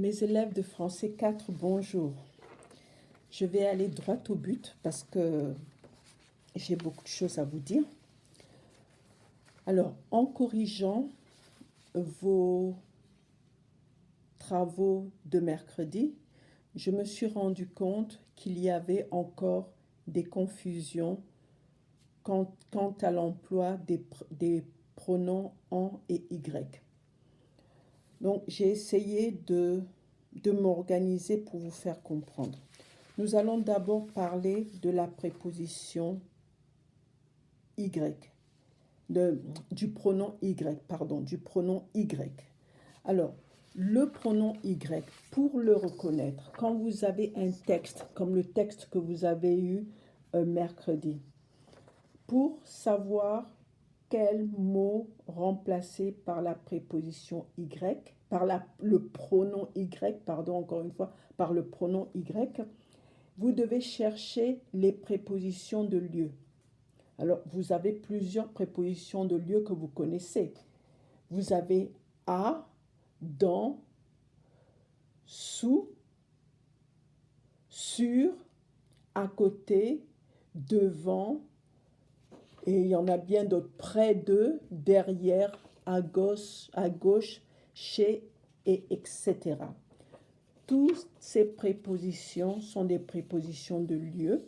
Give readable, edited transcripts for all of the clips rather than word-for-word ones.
Mes élèves de français 4, bonjour. Je vais aller droit au but parce que j'ai beaucoup de choses à vous dire. Alors, en corrigeant vos travaux de mercredi, je me suis rendu compte qu'il y avait encore des confusions quant à l'emploi des pronoms en et y. Donc, j'ai essayé de m'organiser pour vous faire comprendre. Nous allons d'abord parler de la préposition y, du pronom y, du pronom y. Alors, le pronom y, pour le reconnaître, quand vous avez un texte, comme le texte que vous avez eu mercredi, pour savoir quel mot remplacer par la préposition y, par le pronom y, encore une fois, par le pronom y, vous devez chercher les prépositions de lieu. Alors, vous avez plusieurs prépositions de lieu que vous connaissez. Vous avez à, dans, sous, sur, à côté, devant, et il y en a bien d'autres, près de, derrière, à gauche, chez, et etc. Toutes ces prépositions sont des prépositions de lieu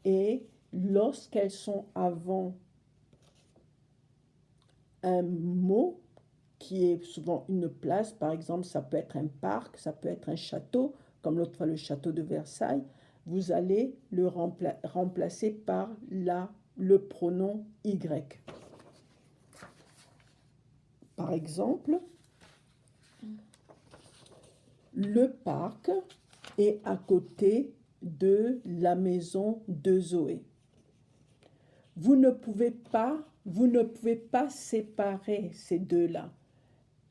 et lorsqu'elles sont avant un mot qui est souvent une place, par exemple, ça peut être un parc, ça peut être un château, comme l'autre fois le château de Versailles, vous allez le remplacer par le pronom y. Par exemple, le parc est à côté de la maison de Zoé. Vous ne pouvez pas séparer ces deux-là.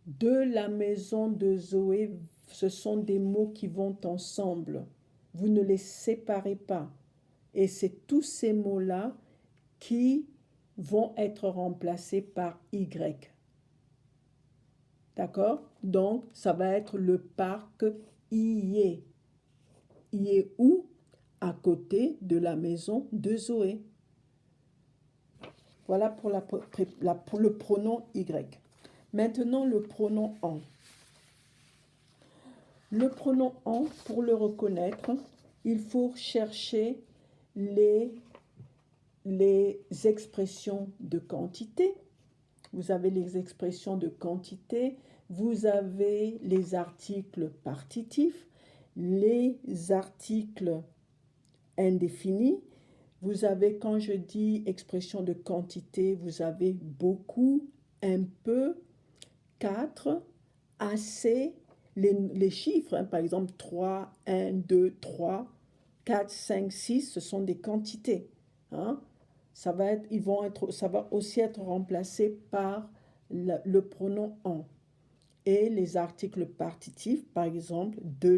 De la maison de Zoé, ce sont des mots qui vont ensemble. Vous ne les séparez pas. Et c'est tous ces mots-là qui vont être remplacés par Y. D'accord? Donc, ça va être le parc y est. Y est où? À côté de la maison de Zoé. Voilà pour le pronom Y. Maintenant, le pronom en. Le pronom en, pour le reconnaître, il faut chercher les expressions de quantité. Vous avez les expressions de quantité, vous avez les articles partitifs, les articles indéfinis. Vous avez, quand je dis expression de quantité, vous avez beaucoup, un peu, 4, assez, les chiffres, hein, par exemple 3, 1, 2, 3, 4, 5, 6, ce sont des quantités. Hein. Ça va aussi être remplacé par le pronom en. Et les articles partitifs, par exemple, de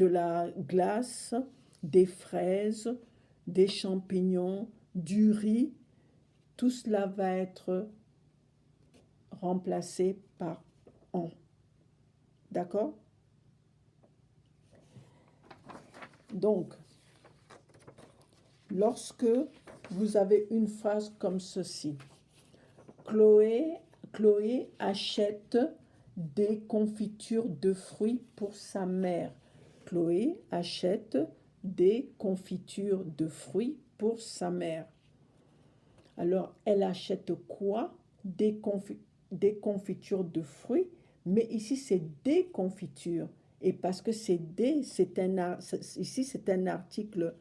la glace, des fraises, des champignons, du riz, tout cela va être remplacé par en. D'accord? Donc, lorsque vous avez une phrase comme ceci, Chloé achète des confitures de fruits pour sa mère. Chloé achète des confitures de fruits pour sa mère. Alors, elle achète quoi? Des confitures de fruits, mais ici c'est des confitures. Et parce que c'est des, ici c'est un article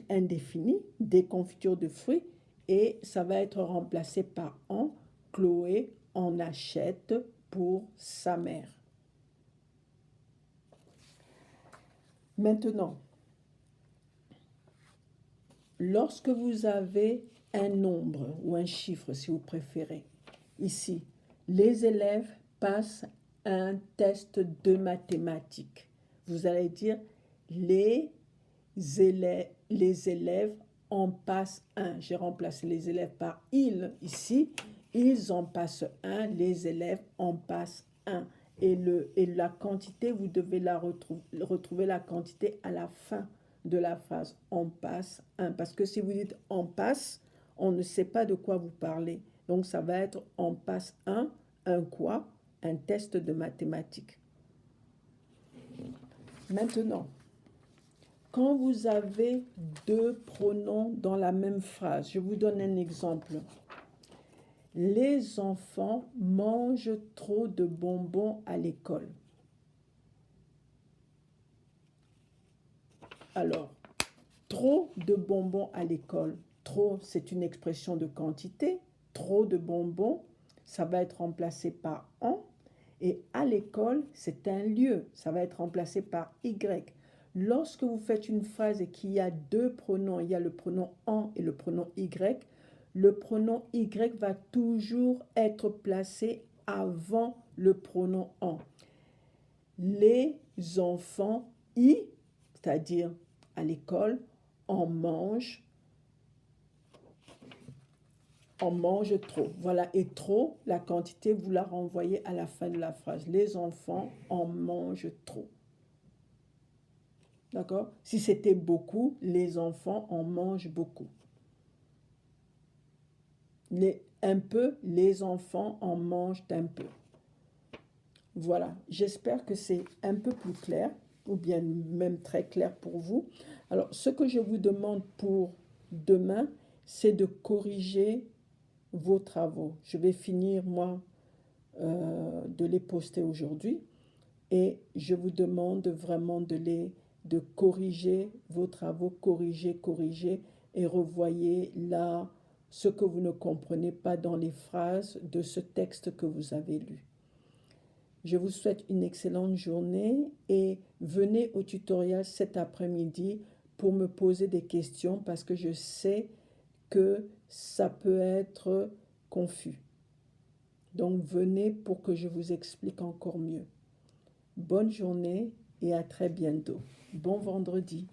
indéfini, des confitures de fruits, et ça va être remplacé par en. Chloé en achète pour sa mère. Maintenant, lorsque vous avez un nombre ou un chiffre, si vous préférez, ici, les élèves passent un test de mathématiques. Vous allez dire les élèves en passent un. J'ai remplacé les élèves par ils ici Ils en passent un, les élèves en passent un. Et la quantité, vous devez retrouver la quantité à la fin de la phrase. On passe un. Parce que si vous dites on passe, on ne sait pas de quoi vous parlez. Donc ça va être on passe un quoi? Un test de mathématiques. Maintenant, quand vous avez deux pronoms dans la même phrase, je vous donne un exemple. Les enfants mangent trop de bonbons à l'école. Alors, trop de bonbons à l'école. Trop, c'est une expression de quantité. Trop de bonbons, ça va être remplacé par en. Et à l'école, c'est un lieu. Ça va être remplacé par y. Lorsque vous faites une phrase et qu'il y a deux pronoms, il y a le pronom en et le pronom y, le pronom y va toujours être placé avant le pronom en. Les enfants y, c'est-à-dire à l'école, en mangent trop. Voilà, et trop, la quantité, vous la renvoyez à la fin de la phrase. Les enfants en mangent trop. D'accord? Si c'était beaucoup, les enfants en mangent beaucoup. Un peu, les enfants en mangent un peu. Voilà, j'espère que c'est un peu plus clair, ou bien même très clair pour vous. Alors, ce que je vous demande pour demain, c'est de corriger vos travaux. Je vais finir, moi, de les poster aujourd'hui. Et je vous demande vraiment de corriger vos travaux, corriger, et revoyez là ce que vous ne comprenez pas dans les phrases de ce texte que vous avez lu. Je vous souhaite une excellente journée et venez au tutoriel cet après-midi pour me poser des questions parce que je sais que ça peut être confus. Donc venez pour que je vous explique encore mieux. Bonne journée et à très bientôt. Bon vendredi.